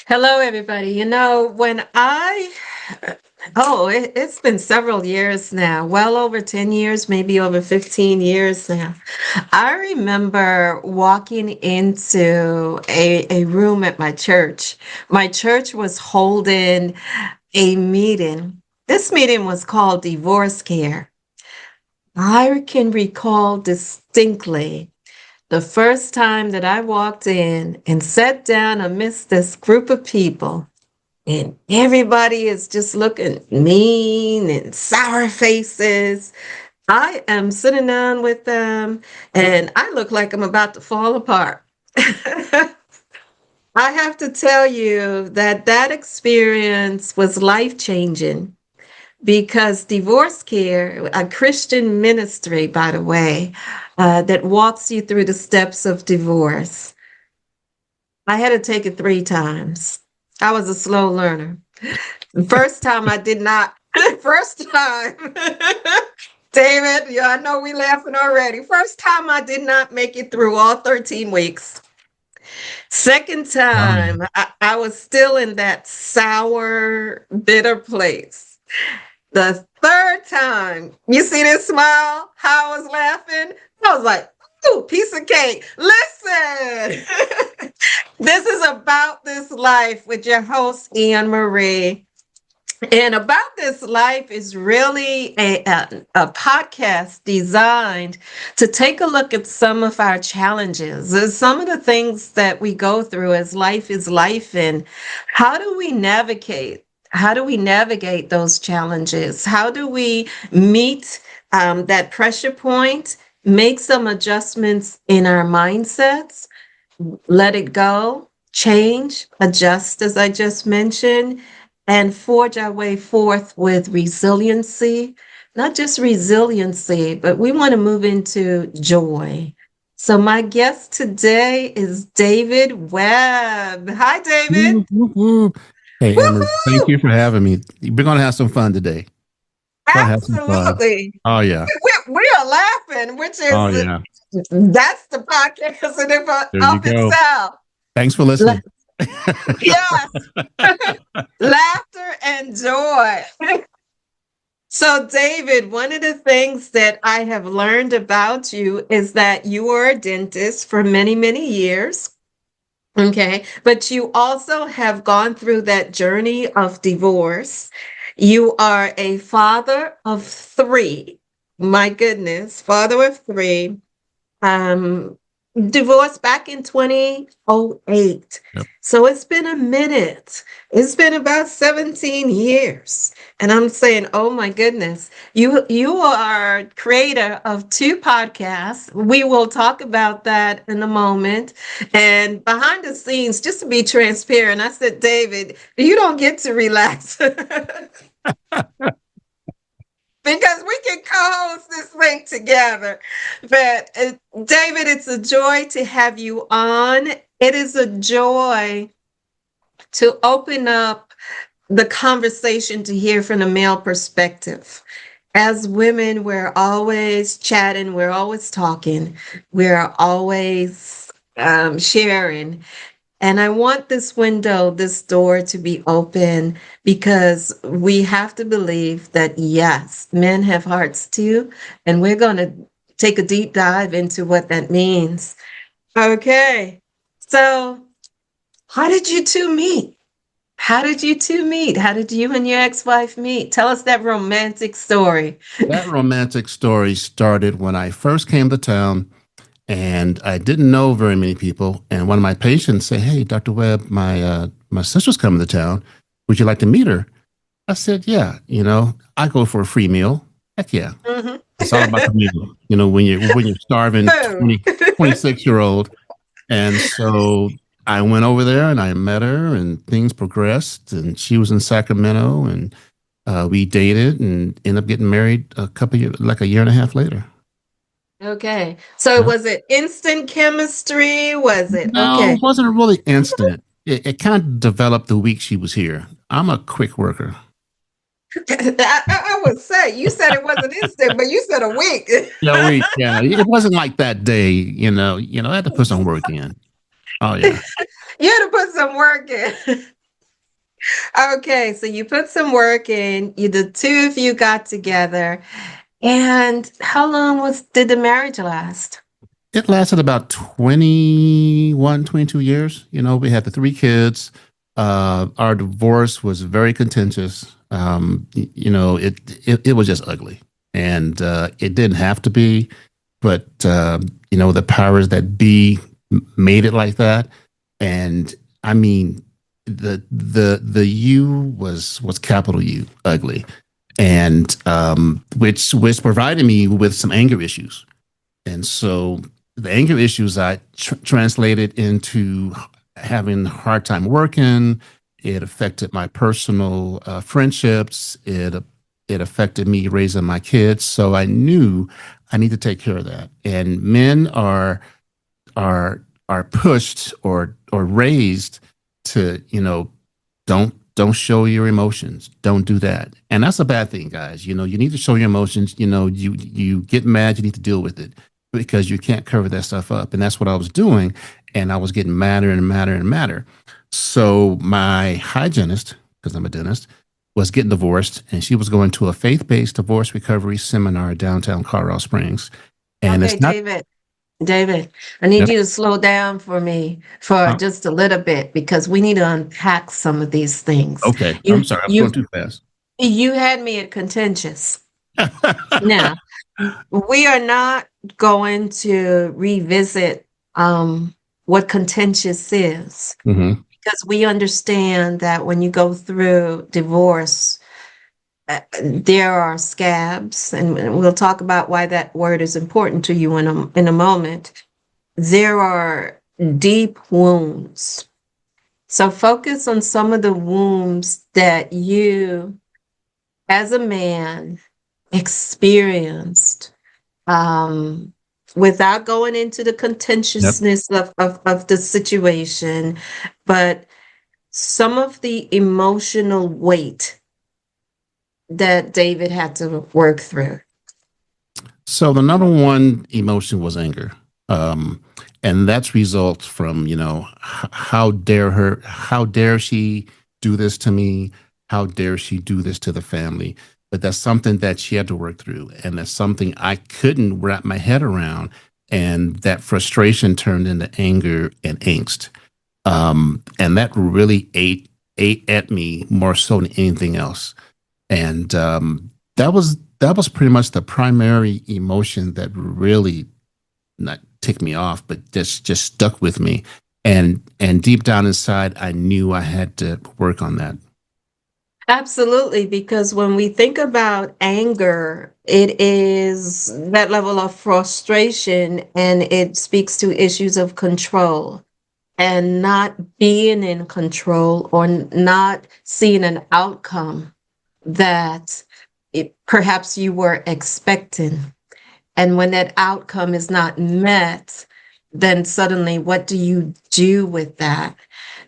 Hello, everybody. It's been several years now, well over 10 years, maybe over 15 years now. I remember walking into a room at my church. My church was holding a meeting. This meeting was called Divorce Care. I can recall distinctly the first time that I walked in and sat down amidst this group of people, and everybody is just looking mean and sour faces. I am sitting down with them, and I look like I'm about to fall apart. I have to tell you that that experience was life changing because divorce care, a Christian ministry, by the way, that walks you through the steps of divorce. I had to take it 3 times. I was a slow learner. The first time I did not. First time, David, yeah, I know we laughing already. First time I did not make it through all 13 weeks. Second Wow. time, I was still in that sour, bitter place. The third time, you see this smile, how I was laughing? I was like, ooh, piece of cake. Listen, this is About This Life with your host, Ian Marie. And About This Life is really a podcast designed to take a look at some of our challenges, some of the things that we go through as life is life, and how do we navigate? How do we navigate those challenges? How do we meet that pressure point, make some adjustments in our mindsets, let it go, change, adjust, as I just mentioned, and forge our way forth with resiliency, not just resiliency, but we want to move into joy. So, my guest today is David Webb. Hi, David. Woo, woo, woo. Hey, Emma, thank Woohoo! you for having me. We're going to have some fun today. Going to have some fun. Absolutely. Oh, yeah. We are laughing, which Oh, is yeah. that's the podcast in There you of go. itself. Thanks for listening. Yes, laughter and joy. So, David, one of the things that I have learned about you is that you were a dentist for many, many years. Okay. But you also have gone through that journey of divorce. You are a father of three. My goodness, father of three. Um, Divorced back in 2008. Yep. So it's been a minute. It's been about 17 years. And I'm saying, oh my goodness, you are creator of 2 podcasts. We will talk about that in a moment. And behind the scenes, just to be transparent, I said, David, you don't get to relax. Because we can co-host this thing together. But David, it's a joy to have you on. It is a joy to open up the conversation to hear from the male perspective. As women, we're always chatting, we're always talking, we're always sharing. And I want this window, this door to be open because we have to believe that, yes, men have hearts too. And we're going to take a deep dive into what that means. Okay. So, how did you two meet? How did you two meet? How did you and your ex wife meet? Tell us that romantic story. That romantic story started when I first came to town and I didn't know very many people. And one of my patients said, "Hey, Dr. Webb, my sister's coming to town. Would you like to meet her?" I said, "Yeah, I go for a free meal. Heck yeah." Mhm. It's all about the meal. When you're starving Boom. 26-year-old. And so I went over there and I met her and things progressed and she was in Sacramento and we dated and ended up getting married a couple years, like a year and a half later. Okay. So, Yeah. was it instant chemistry? Was it? No, Okay. it wasn't really instant. It kind of developed the week she was here. I'm a quick worker. I would say you said it wasn't instant, but you said a week. Yeah, it wasn't like that day, I had to put some work in. Oh yeah. You had to put some work in. Okay, so you put some work in. You the two of you got together. And how long was did the marriage last? It lasted about 21, 22 years. You know, we had the three kids. Our divorce was very contentious. You know, it was just ugly. And it didn't have to be, but, you know, the powers that be made it like that. And I mean, the U was capital U, ugly, and which provided me with some anger issues. And so the anger issues I translated into having a hard time working. It affected my personal friendships. It affected me raising my kids. So I knew I need to take care of that. And men are pushed or raised to, you know, don't show your emotions. Don't do that. And that's a bad thing, guys. You know, you need to show your emotions. You know, you get mad, you need to deal with it because you can't cover that stuff up. And that's what I was doing. And I was getting madder and madder and madder. So my hygienist, because I'm a dentist, was getting divorced, and she was going to a faith-based divorce recovery seminar downtown Colorado Springs. And Okay, it's not. David, I need you to slow down for me for uh, just a little bit because we need to unpack some of these things. okay, I'm You sorry, I'm you going too fast. you had me at contentious. Now, we are not going to revisit what contentious is Hmm. because we understand that when you go through divorce, there are scabs, and we'll talk about why that word is important to you in a moment. There are deep wounds. So focus on some of the wounds that you, as a man, experienced without going into the Yep. contentiousness of the situation, but some of the emotional weight that David had to work through. So the number one emotion was anger. Um, and that's result from, you know, how dare she do this to me? How dare she do this to the family? But that's something that she had to work through. And that's something I couldn't wrap my head around. And that frustration turned into anger and angst. And that really ate at me more so than anything else. And that was pretty much the primary emotion that really not ticked me off, but just stuck with me. And deep down inside, I knew I had to work on that. Absolutely, because when we think about anger, it is that level of frustration and it speaks to issues of control and not being in control or not seeing an outcome that perhaps you were expecting. And when that outcome is not met, then suddenly what do you do with that?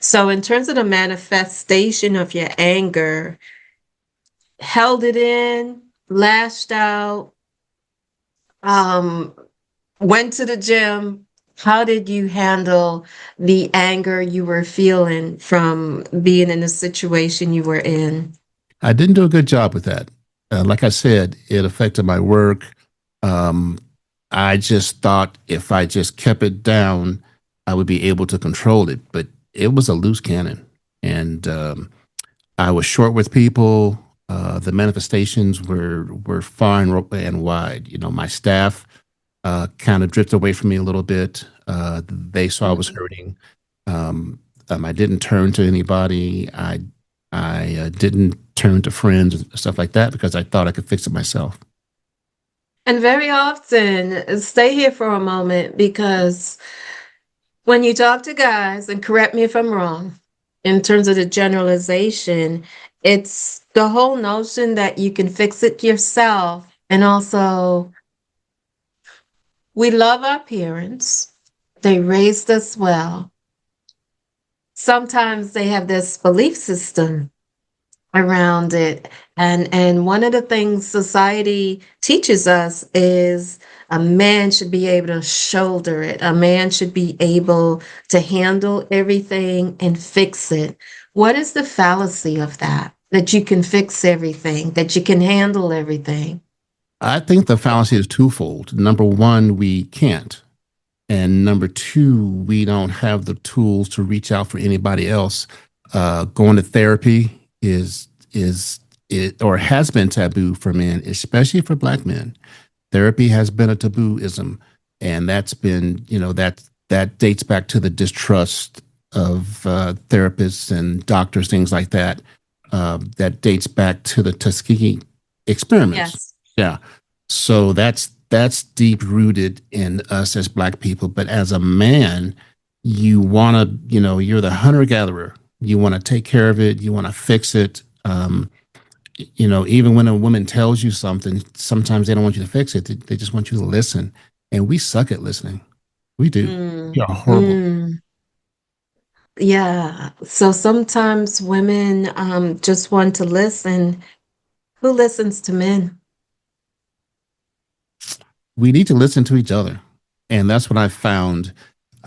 So, in terms of the manifestation of your anger, held it in, lashed out, um, went to the gym. How did you handle the anger you were feeling from being in the situation you were in? I didn't do a good job with that. Like I said, it affected my work. Um, I just thought if I just kept it down, I would be able to control it. But it was a loose cannon, and I was short with people. The manifestations were far and wide. You know, my staff kind of drifted away from me a little bit. They saw I was Mhm. hurting. Um, I didn't turn to anybody. I didn't turn to friends and stuff like that because I thought I could fix it myself. And very often, stay here for a moment because when you talk to guys, and correct me if I'm wrong, in terms of the generalization, it's the whole notion that you can fix it yourself. And also, we love our parents, they raised us well. Sometimes they have this belief system around it. And one of the things society teaches us is a man should be able to shoulder it. A man should be able to handle everything and fix it. What is the fallacy of that? That you can fix everything, that you can handle everything. I think the fallacy is twofold. Number one, we can't. And number two, we don't have the tools to reach out for anybody else. Going to therapy is it or has been taboo for men, especially for Black men. Therapy has been a tabooism, and that's been that dates back to the distrust of therapists and doctors, things like that. That dates back to the Tuskegee experiments. Yes. Yeah, so that's deep rooted in us as Black people. But as a man, you want to, you're the hunter gatherer. You want to take care of it. You want to fix it. Even when a woman tells you something, sometimes they don't want you to fix it. They just want you to listen. And we suck at listening. We do. We Mm, are horrible. mm. Yeah. So sometimes women just want to listen. Who listens to men? We need to listen to each other. And that's what I found.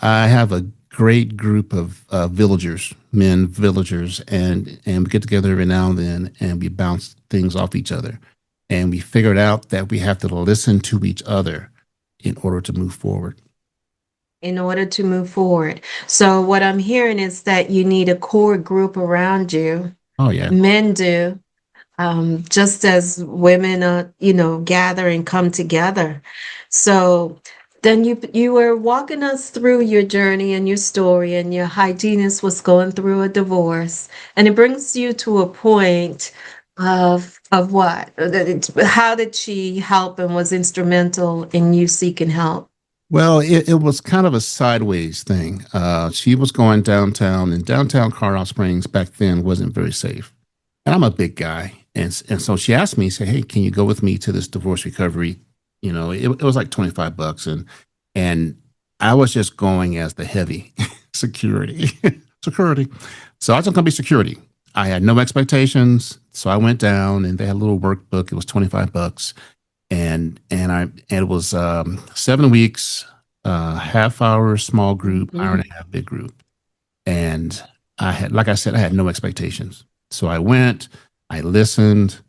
I have a great group of villagers, men villagers, and we get together every now and then and we bounce things off each other. And we figured out that we have to listen to each other in order to move forward. In order to move forward. So what I'm hearing is that you need a core group around you. Oh yeah. Men do, just as women, gather and come together. So then you were walking us through your journey and your story, and your hygienist was going through a divorce, and it brings you to a point of what? How did she help and was instrumental in you seeking help? Well, it was kind of a sideways thing. She was going downtown, and downtown Colorado Springs back then wasn't very safe. And I'm a big guy, and so she asked me, say, "Hey, can you go with me to this divorce recovery?" It was like $25, and I was just going as the heavy security, security. So I was just gonna be security. I had no expectations, so I went down, and they had a little workbook. It was $25, and it was 7 weeks, half hour small group, hour Mhm. and a half big group, and I had, like I said, I had no expectations. So I went, I listened.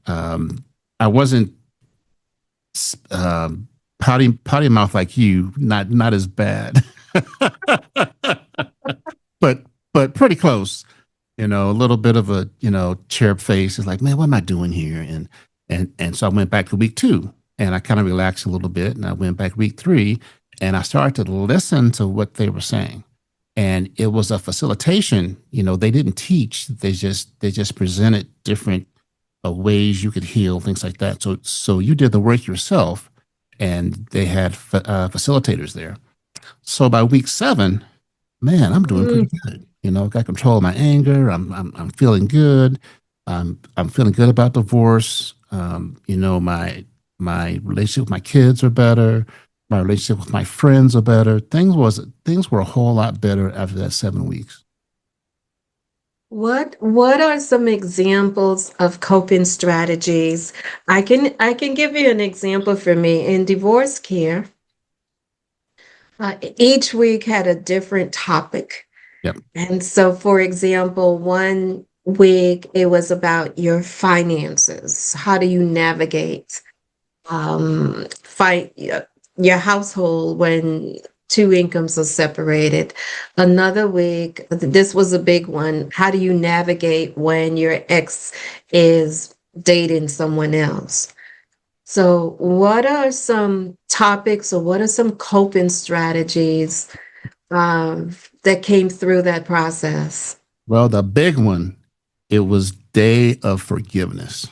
I wasn't potty mouth like you, not as bad, but pretty close. A little bit of a cherub face. It's like, man, what am I doing here? And so I went back to week two, and I kind of relaxed a little bit, and I went back week three, and I started to listen to what they were saying, and it was a facilitation. They didn't teach; they just presented different ways you could heal, things like that. So you did the work yourself, and they had facilitators there. So by week seven, man, I'm doing Mm. pretty good. Got control of my anger. I'm feeling good. I'm feeling good about divorce. My relationship with my kids are better. My relationship with my friends are better. Things were a whole lot better after that 7 weeks. What are some examples of coping strategies? I can give you an example for me in divorce care. Each week had a different topic. Yep. And so, for example, one week it was about your finances. How do you navigate fight your household when two incomes are separated? Another week, this was a big one. How do you navigate when your ex is dating someone else? So, what are some topics or what are some coping strategies um, that came through that process? Well, the big one, it was day of forgiveness.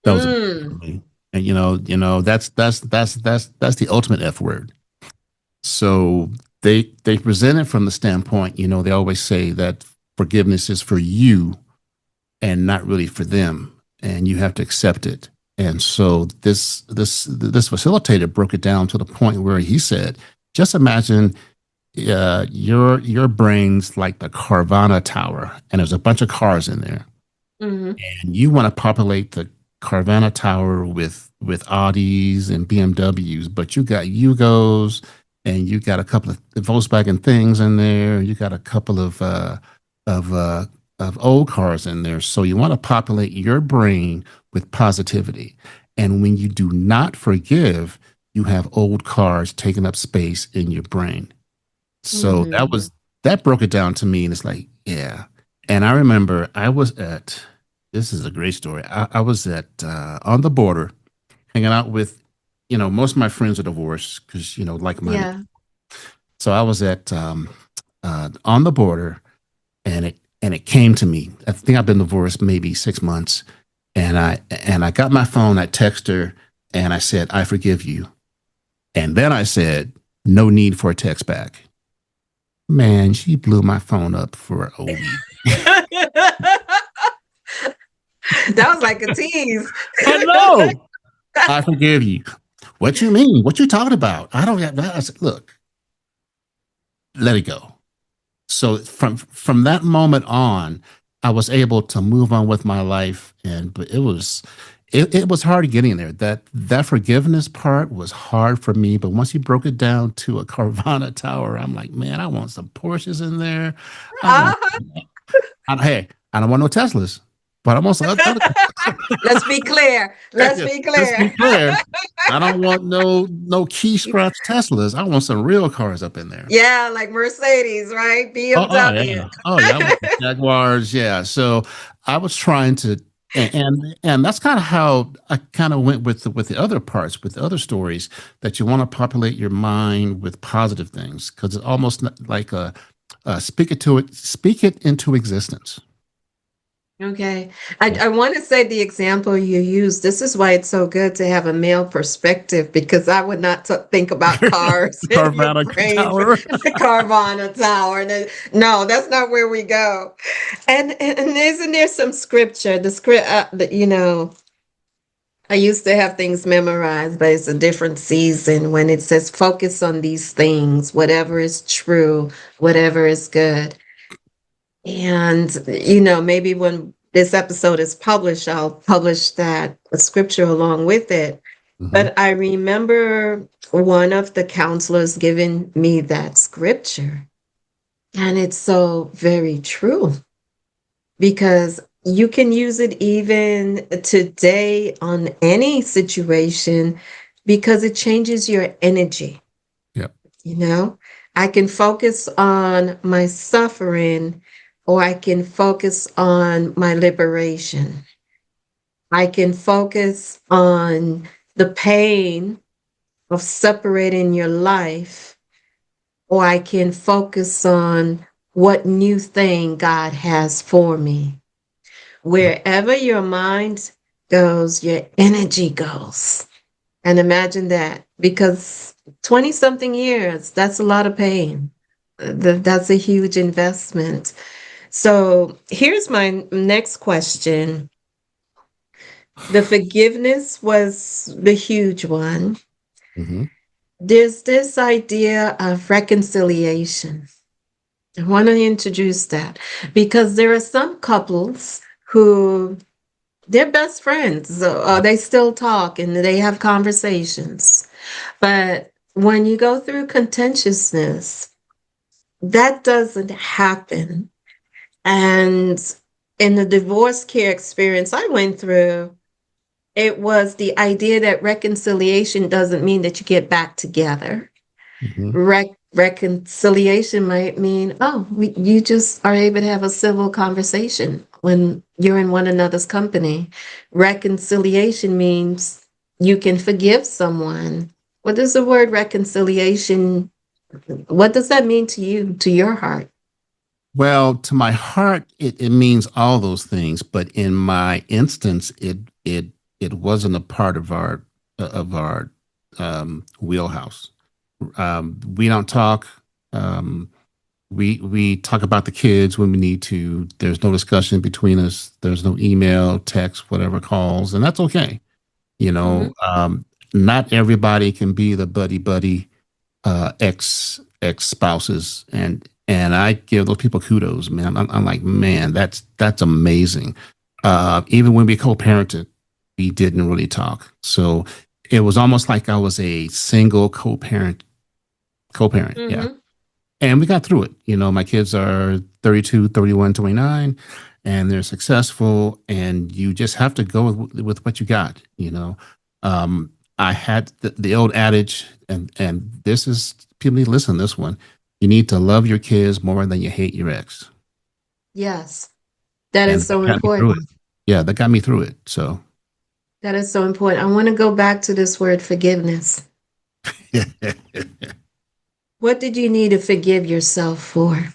That was a big one for Mm. me. And that's the ultimate F word. So they present it from the standpoint, they always say that forgiveness is for you and not really for them, and you have to accept it. And so this facilitator broke it down to the point where he said, just imagine your brain's like the Carvana tower, and there's a bunch of cars in there. Mhm. and you want to populate the Carvana Tower with Audis and BMWs, but you got Yugos and you got a couple of Volkswagen things in there. You got a couple of uh, of old cars in there. So you want to populate your brain with positivity. And when you do not forgive, you have old cars taking up space in your brain. So Mhm. that broke it down to me, and it's like, yeah. And I remember I was at this is a great story. I was at on the border hanging out with, most of my friends are divorced because like minded. Yeah. So I was at on the border, and it came to me. I think I've been divorced maybe 6 months, and I got my phone. I texted her, and I said, "I forgive you." And then I said, "No need for a text back." Man, she blew my phone up for a week. That was like a tease. I know. I forgive you. What you mean? What you talking about? I don't have that. I said, look, let it go. So from that moment on, I was able to move on with my life, and but it was hard getting there. That forgiveness part was hard for me, but once you broke it down to a Carvana tower, I'm like, man, I want some Porsches in there. I want, Uh-huh. hey, I don't want no Teslas, but I want some other. Let's be clear. Let's be Let's clear. be clear. I don't want no key scratch Teslas. I want some real cars up in there. Yeah, like Mercedes, right? Oh BMW. yeah. Oh yeah. I want the Jaguars. Yeah. So I was trying to, and that's kind of how I kind of went with the other parts, with the other stories, that you want to populate your mind with positive things, because it's almost like speak it into existence. Okay. I want to say the example you used. This is why it's so good to have a male perspective because I would not think about cars in your Carvana brain for Tower. the Carvana Tower. No, that's not where we go. And isn't there some scripture? The script, I used to have things memorized, but it's a different season when it says focus on these things, whatever is true, whatever is good. And, maybe when this episode is published, I'll publish that scripture along with it. Mhm. But I remember one of the counselors giving me that scripture. And it's so very true because you can use it even today on any situation because it changes your energy. Yep. You know, I can focus on my suffering or I can focus on my liberation. I can focus on the pain of separating your life, or I can focus on what new thing God has for me. Yep. Wherever your mind goes, your energy goes. And imagine that because 20 something years, that's a lot of pain. That's a huge investment. So here's my next question. The forgiveness was the huge one. Hmm. There's this idea of reconciliation. I want to introduce that because there are some couples who they're best friends. So, they still talk and they have conversations. But when you go through contentiousness, that doesn't happen. And in the divorce care experience I went through, it was the idea that reconciliation doesn't mean that you get back together. Hmm. Reconciliation might mean, oh, you just are able to have a civil conversation when you're in one another's company. Reconciliation means you can forgive someone. What does the word reconciliation, what does that mean to you, to your heart? Well, to my heart, it means all those things, but in my instance, it wasn't a part of our wheelhouse. We don't talk. Um, we talk about the kids when we need to. There's no discussion between us. There's no email, text, whatever calls, and that's okay. You Mhm. know, not everybody can be the buddy ex spouses, and I give those people kudos, man. I'm like, man, that's amazing. Even when we co-parented, we didn't really talk. So it was almost like I was a single co-parent. Co-parent, yeah. Mm-hmm. And we got through it. My kids are 32, 31, 29, and they're successful. And you just have to go with what you got. I had the old adage, and this is, people need to listen to this one. You need to love your kids more than you hate your ex. Yes, that is And that so got me through important. it. Yeah, that got me through it. So, That is so important. I want to go back to this word forgiveness. What did you need to forgive yourself for?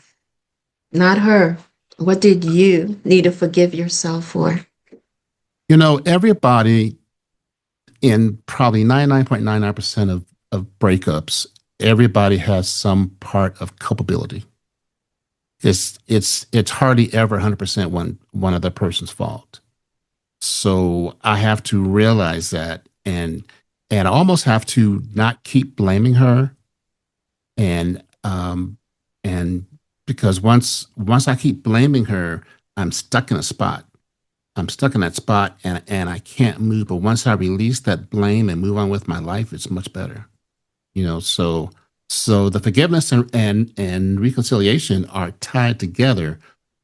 Not her. What did you need to forgive yourself for? everybody in probably 99.99% of breakups, everybody has some part of culpability. It's hardly ever 100% one other person's fault. So I have to realize that, and I almost have to not keep blaming her, and because once I keep blaming her, I'm stuck in a spot. I'm stuck in that spot, and I can't move. But once I release that blame and move on with my life, it's much better. So the forgiveness and reconciliation are tied together,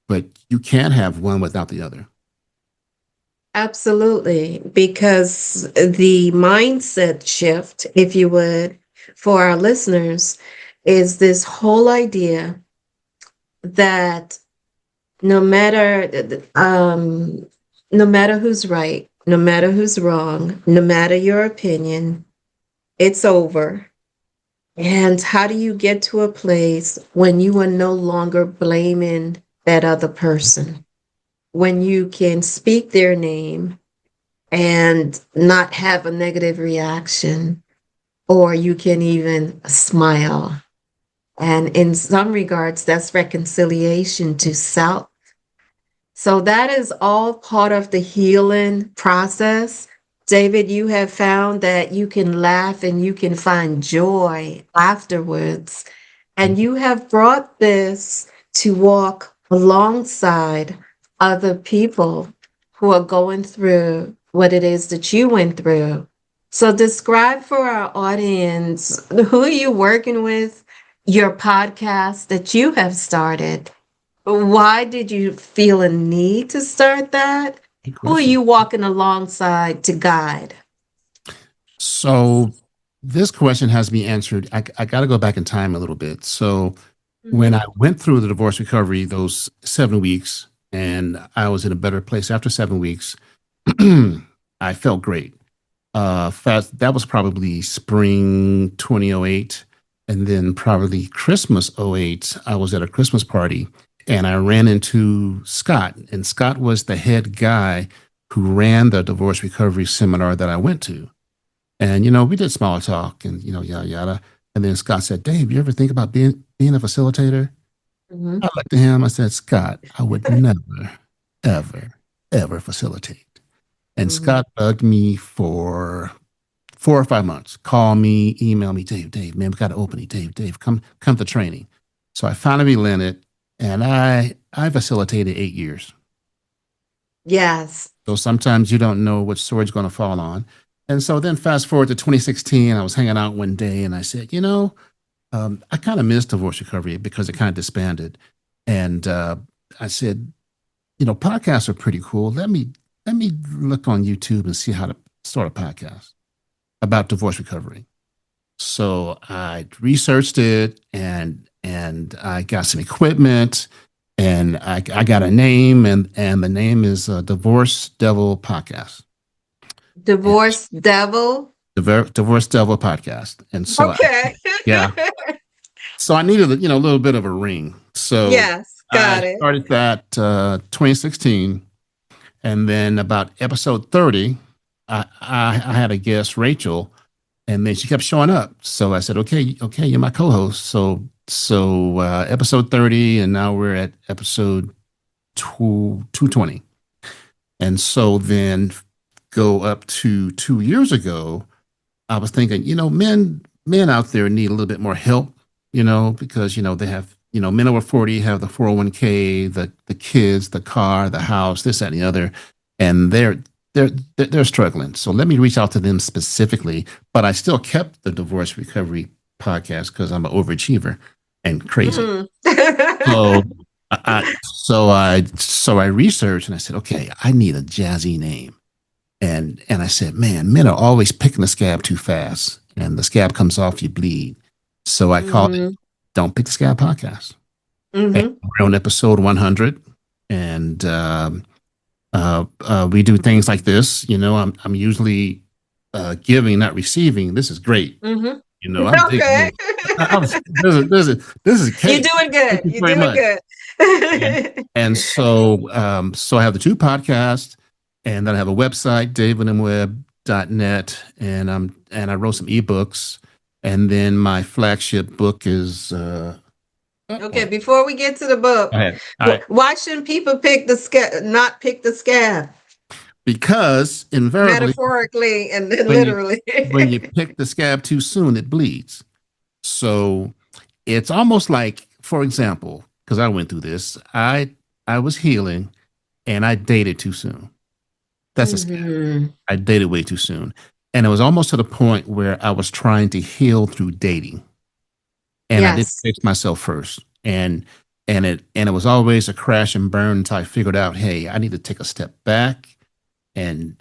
but you can't have one without the other. Absolutely, because the mindset shift, if you would, for our listeners, is this whole idea that no matter no matter who's right, no matter who's wrong, no matter your opinion, it's over. And how do you get to a place when you are no longer blaming that other person? When you can speak their name and not have a negative reaction, or you can even smile. And in some regards, that's reconciliation to self. So that is all part of the healing process. David, you have found that you can laugh and you can find joy afterwards. And you have brought this to walk alongside other people who are going through what it is that you went through. So describe for our audience who you're working with, your podcast that you have started. Why did you feel a need to start that? Good Who are question. you walking alongside to guide? So this question has to be answered. I got to go back in time a little bit. So when Hmm. I went through the divorce recovery, those 7 weeks, and I was in a better place after 7 weeks, I felt great. Fast, that was probably spring 2008. And then probably Christmas '08, I was at a Christmas party and I ran into Scott. And Scott was the head guy who ran the divorce recovery seminar that I went to. And, we did small talk and, yada, yada. And then Scott said, Dave, you ever think about being a facilitator? Hmm. I looked at him. I said, Scott, I would never, ever, ever facilitate. And Hmm. Scott bugged me for 4 or 5 months. Call me, email me, Dave, man, we got an opening. Dave, come to training. So I finally relented, and I facilitated 8 years. Yes. So sometimes you don't know which sword's going to fall on. And so then fast forward to 2016, I was hanging out one day, and I said, I kind of missed divorce recovery because it kind of disbanded. And I said, podcasts are pretty cool. Let me look on YouTube and see how to start a podcast about divorce recovery. So I researched it and I got some equipment and I got a name and the name is Divorce Devil Podcast. And Divorce devil. Divorce Devil Podcast. And so Okay. yeah. So I needed a little bit of a ring. So Yes, I got it. started that 2016, and then about episode 30, I had a guest, Rachel, and then she kept showing up. So I said, okay, you're my co-host. So episode 30, and now we're at episode 220. And so then go up to 2 years ago, I was thinking, men out there need a little bit more help, because they have men over 40 have the 401k, the kids, the car, the house, this, that, and the other, and they're struggling. So let me reach out to them specifically. But I still kept the divorce recovery podcast because I'm an overachiever and crazy. Mm. So so I researched and I said, okay, I need a jazzy name. And I said, man, men are always picking the scab too fast, and the scab comes off, you bleed. So I called it Mhm. "Don't Pick the Scab" podcast. And Mhm. we're on episode 100, and we do things like this. I'm usually giving, not receiving. This is great. Mhm. I'm digging Okay. this. This is You're cake. doing Thank good. you You're very doing much. good. And, and so I have the two podcasts, and then I have a website, davidwebb.net, and I wrote some ebooks, and then my flagship book is Okay, uh-oh. before we get to the Go book, ahead. All right. why shouldn't people pick the scab, not pick the scab, Because invariably, metaphorically and then when you literally? when you pick the scab too soon, it bleeds. So it's almost like, for example, because I went through this, I was healing and I dated too soon. That's a scab. Hmm. I dated way too soon. And it was almost to the point where I was trying to heal through dating. And I didn't Yes. fix myself first. And it was always a crash and burn until I figured out, hey, I need to take a step back and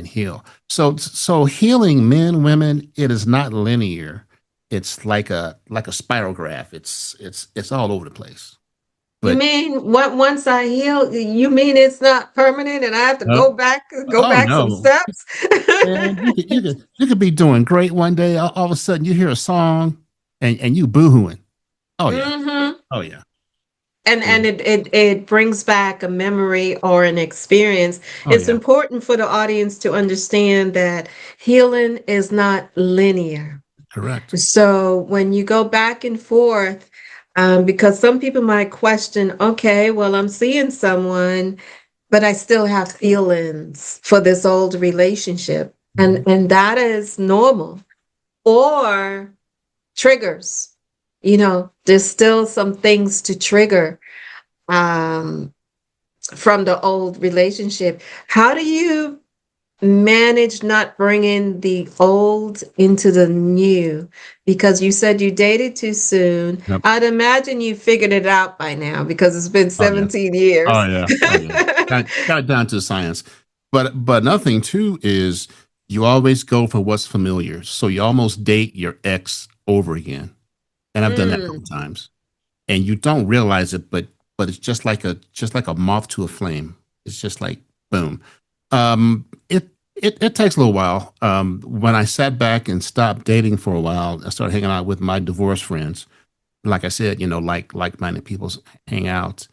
heal. So healing, men, women, it is not linear. It's like a spiral graph. It's all over the place. You But mean what once I heal, you mean it's not permanent and I have to uh, go oh back some no, steps? man, you could be doing great one day. All of a sudden, you hear a song and you boohooing. Oh yeah, Hmm. oh yeah, yeah. And it brings back a memory or an experience. Oh It's yeah. important for the audience to understand that healing is not linear. Correct. So when you go back and forth, because some people might question, okay, well, I'm seeing someone, but I still have feelings for this old relationship. Mhm. And that is normal. Or triggers. There's still some things to trigger um, from the old relationship. How do you manage not bringing the old into the new? Because you said you dated too soon. Yep. I'd imagine you figured it out by now because it's been Oh yeah. 17 Oh years. yeah. Oh yeah. Got it down to science. But another thing too is you always go for what's familiar. So you almost date your ex over again. And I've done that a couple Mm, times. And you don't realize it, but it's just like a moth to a flame. It's just like boom. It takes a little while. When I sat back and stopped dating for a while, I started hanging out with my divorced friends. Like I said, like-minded people hang out,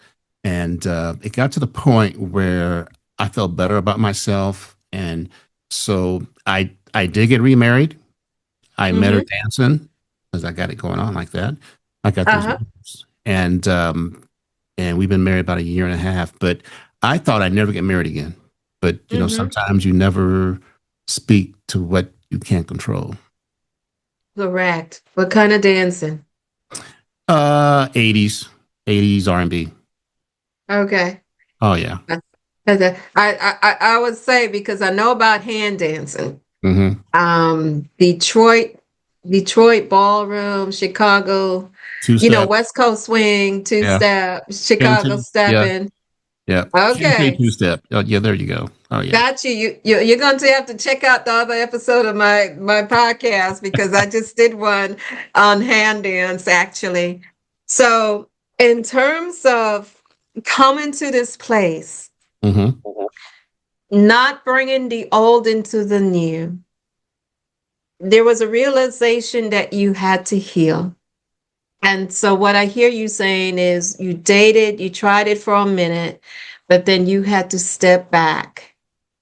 and it got to the point where I felt better about myself, and so I did get remarried. I met her hmm. dancing because I got it going on like that. I got those Uh-huh. moves, and we've been married about a year and a half. But I thought I'd never get married again. But Hmm. sometimes you never speak to what you can't control. Correct. What kind of dancing? 80s R&B. Okay. Oh yeah. I would say because I know about hand dancing. Mm-hmm. Detroit ballroom, Chicago, Two step. West Coast swing, two Yeah. step, Chicago Canton. Yeah. stepping. Yeah. Canton Okay, two step. Oh, yeah. There you go. Oh yeah. got you. You're going to have to check out the other episode of my podcast because I just did one on hand dance actually. So in terms of coming to this place, Mm-hmm. not bringing the old into the new, there was a realization that you had to heal. And so, what I hear you saying is you dated, you tried it for a minute, but then you had to step back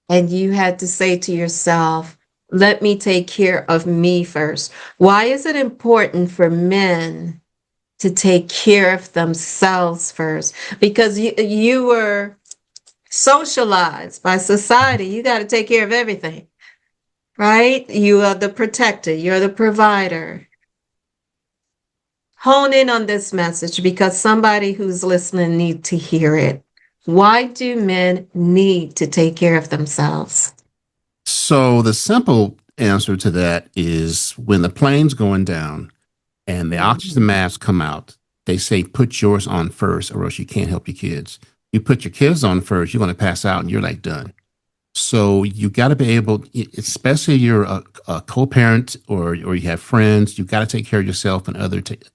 and you had to say to yourself, let me take care of me first. Why is it important for men to take care of themselves first? Because you were socialized by society. You got to take care of everything, right? You are the protector, you're the provider. hone in on this message because somebody who's listening need to hear it. Why do men need to take care of themselves? So the simple answer to that is when the plane's going down and the oxygen Mhm. masks come out, they say put yours on first or else you can't help your kids. You put your kids on first, you're going to pass out and you're like done. So you got to be able, especially if you're a co-parent or you have friends, you got to take care of yourself and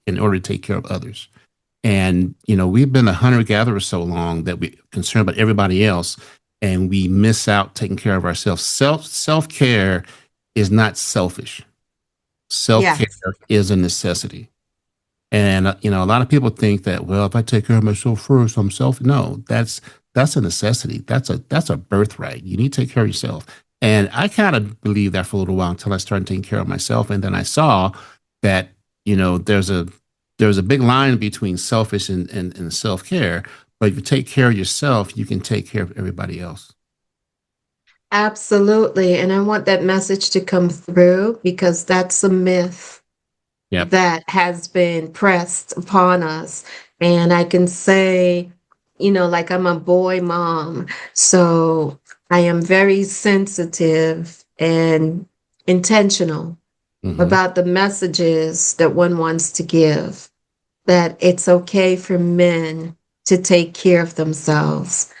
in order to take care of others. And we've been a hunter gatherer so long that we're concerned about everybody else, and we miss out taking care of ourselves. Self care is not selfish. Self care Yes, is a necessity. And a lot of people think that, well, if I take care of myself first, I'm self. No, that's a necessity. That's a birthright. You need to take care of yourself. And I kind of believed that for a little while until I started taking care of myself, and then I saw that there's a big line between selfish and self care. But if you take care of yourself, you can take care of everybody else. absolutely. And I want that message to come through because that's a myth Yep. that has been pressed upon us. And I can say, like I'm a boy mom, so I am very sensitive and intentional Hmm. about the messages that one wants to give, that it's okay for men to take care of themselves.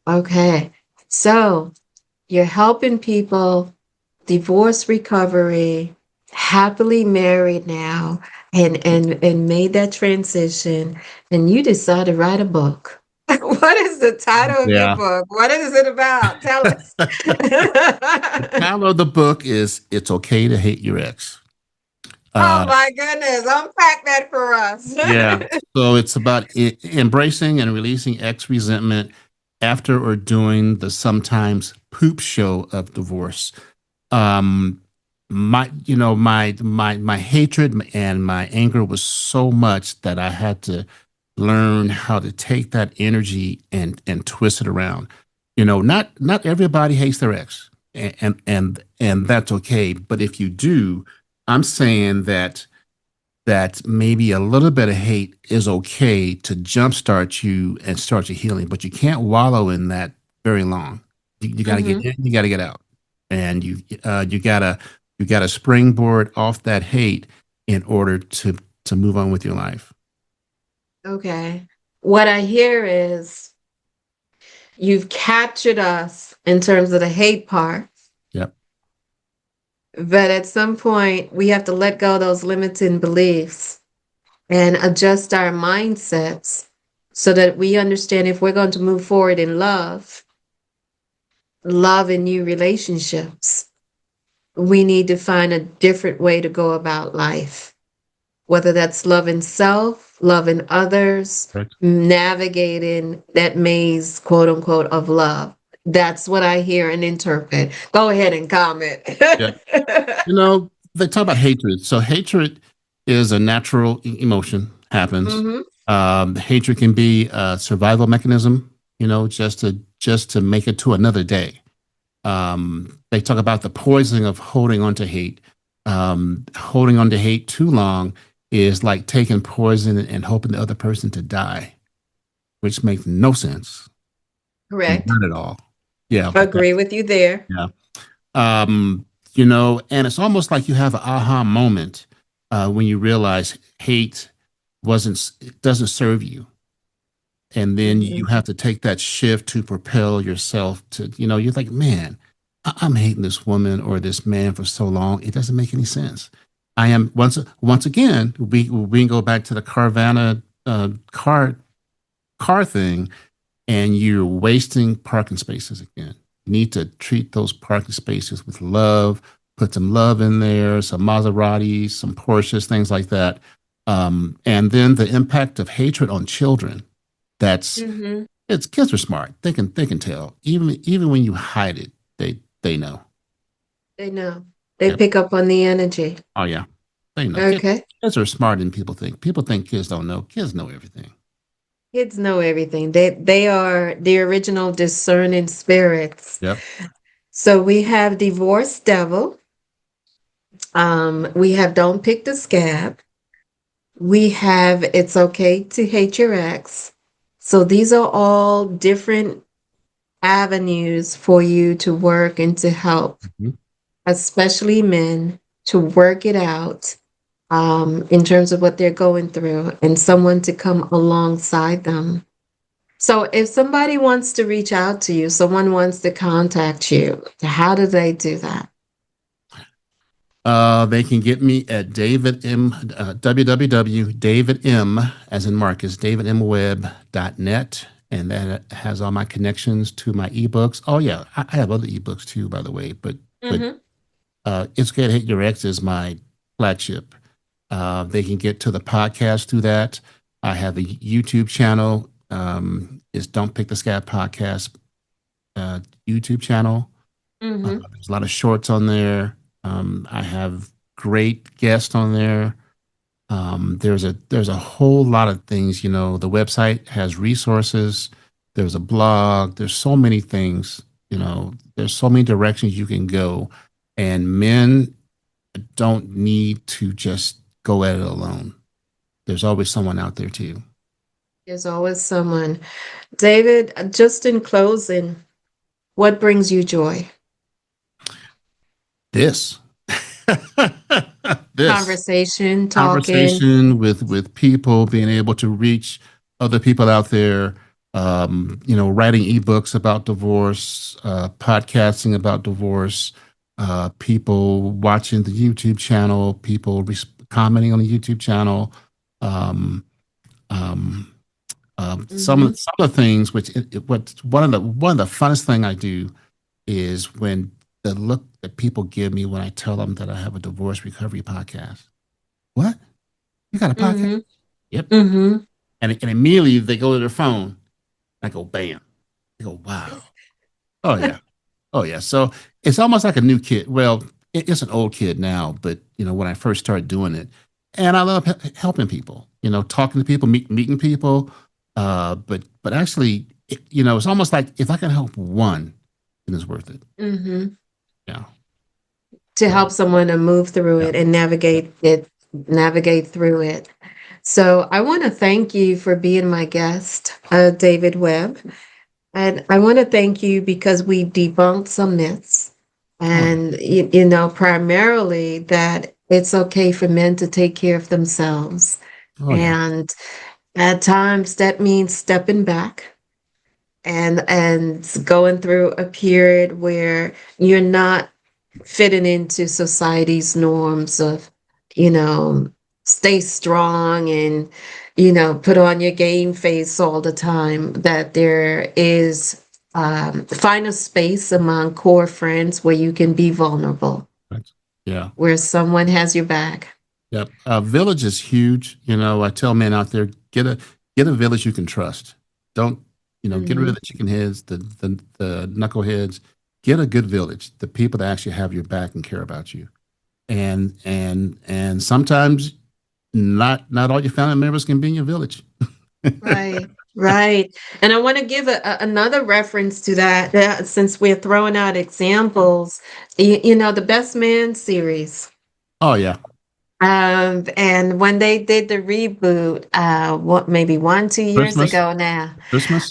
Okay. So you're helping people, divorce recovery, happily married now, and made that transition, and you decide to write a book. What is the title of your Yeah. book? What is it about? Tell us. The title of the book is "It's Okay to Hate Your Ex." Oh Uh, my goodness, unpack that for us. Yeah. So it's about embracing and releasing ex resentment after or during the sometimes poop show of divorce. Um, my hatred and my anger was so much that I had to learn how to take that energy and twist it around. Not everybody hates their ex, and that's okay. But if you do, I'm saying that maybe a little bit of hate is okay to jumpstart you and start your healing, but you can't wallow in that very long. You got to get Hmm. in, you got to get out, and you gotta springboard off that hate in order to move on with your life. Okay. What I hear is you've captured us in terms of the hate part. Yep. But at some point, we have to let go of those limiting beliefs and adjust our mindsets so that we understand if we're going to move forward in love and new relationships, we need to find a different way to go about life, whether that's loving self, loving others, Correct. navigating that maze, quote unquote, of love. That's what I hear and interpret. Go ahead and comment. Yeah. They talk about hatred. So hatred is a natural emotion, happens. Hmm. Hatred can be a survival mechanism, just to make it to another day. They talk about the poisoning of holding on to hate. Holding on to hate too long is like taking poison and hoping the other person to die, which makes no sense. Correct. Not at all. Yeah, but Agree with you there. yeah. And it's almost like you have an aha moment when you realize hate wasn't it doesn't serve you, and then you Mhm. have to take that shift to propel yourself to you're like, man, I'm hating this woman or this man for so long, it doesn't make any sense. I am once again, we can go back to the Carvana car thing, and you're wasting parking spaces again. You need to treat those parking spaces with love, put some love in there, some Maseratis, some Porsches, things like that. And then the impact of hatred on children. That's Mhm. it's kids are smart. They can tell. Even when you hide it, they know. They know. They Yep. pick up on the energy. Oh yeah. They know. Okay. Kids are smarter than people think. People think kids don't know. Kids know everything. Kids know everything. They are the original discerning spirits. Yep. So we have divorce devil. We have don't pick the scab. We have It's Okay to Hate Your Ex. So these are all different avenues for you to work and to help, Mhm. especially men, to work it out in terms of what they're going through and someone to come alongside them. So if somebody wants to reach out to you, someone wants to contact you, how do they do that? They can get me at David M, www. David M, as in Marcus, davidmwebb.net. And that has all my connections to my ebooks. Oh, yeah. I have other ebooks too, by the way. But Mm-hmm. It's Okay to Hate Your Ex is my flagship. They can get to the podcast through that. I have a YouTube channel. It's Don't Pick the Scab podcast uh, YouTube channel. Mm-hmm. There's a lot of shorts on there. I have great guests on there. There's a whole lot of things. The website has resources. There's a blog. There's so many things. There's so many directions you can go, and men don't need to just go at it alone. There's always someone out there too. There's always someone. David, just in closing, what brings you joy? This, this Conversation, talking. conversation with people, being able to reach other people out there. Writing ebooks about divorce, podcasting about divorce, people watching the YouTube channel, people commenting on the YouTube channel. Um, um, some Mm-hmm. of some of the things what one of the funnest thing I do is when the look that people give me when I tell them that I have a divorce recovery podcast. What? You got a podcast? Mm-hmm. Yep. Mm-hmm. And immediately they go to their phone. I go, bam. They go, wow. Oh yeah. Oh yeah. So it's almost like a new kid. Well, it's an old kid now, but when I first started doing it, and I love helping people. Talking to people, meeting people. But actually, it's almost like if I can help one, then it's worth it. Mm-hmm. Yeah. To So help someone to move through yeah. it and navigate through it. So I want to thank you for being my guest, David Webb. And I want to thank you because we debunked some myths Oh yeah. and, primarily that it's okay for men to take care of themselves. Oh yeah. And at times that means stepping back and going through a period where you're not fitting into society's norms of, you know, stay strong and, put on your game face all the time, that there is, find a space among core friends where you can be vulnerable, Yeah. where someone has your back. Yep. Village is huge. I tell men out there, get a village you can trust. Don't, get rid of Hmm. the chicken heads, the knuckleheads. Get a good village, the people that actually have your back and care about you. And sometimes not all your family members can be in your village. Right, right. And I want to give another reference to that, since we're throwing out examples, the Best Man series. Oh yeah. And when they did the reboot, what maybe 1, 2 years Christmas. ago now, Christmas.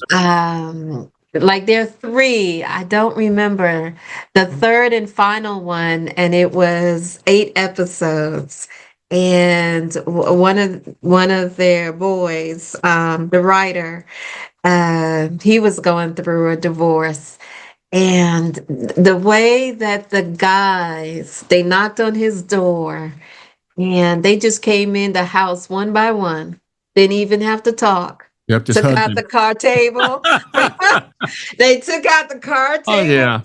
like there are three, I don't remember the third and final one, and it was 8 episodes. And one of their boys, the writer, he was going through a divorce. And the way that the guys, they knocked on his door and they just came in the house one by one. Didn't even have to talk. Yep, just Took hugged out the him. card table. They took out the card Oh table. yeah.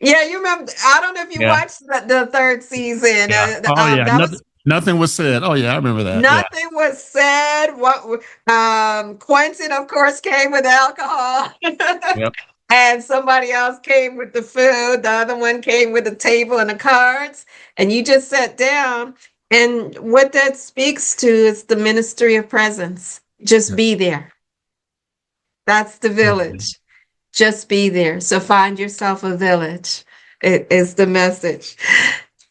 Yeah, you remember? I don't know if you Yeah. watched the third season. Yeah. Oh yeah. That was Nothing was said. Oh yeah, I remember that. Yeah. nothing was said. What Quentin, of course, came with alcohol. Yep. And somebody else came with the food. The other one came with the table and the cards. And you just sat down. And what that speaks to is the ministry of presence. Just Yep. be there. That's the Mhm. village. Just be there. So find yourself a village. It is the message.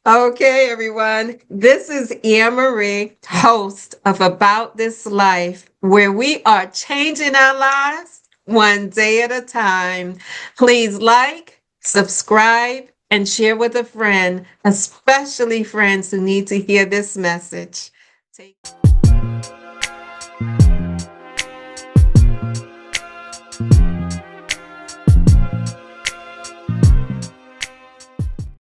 Okay, everyone. This is Anne Marie, host of About This Life, where we are changing our lives one day at a time. Please like, subscribe, and share with a friend, especially friends who need to hear this message. Take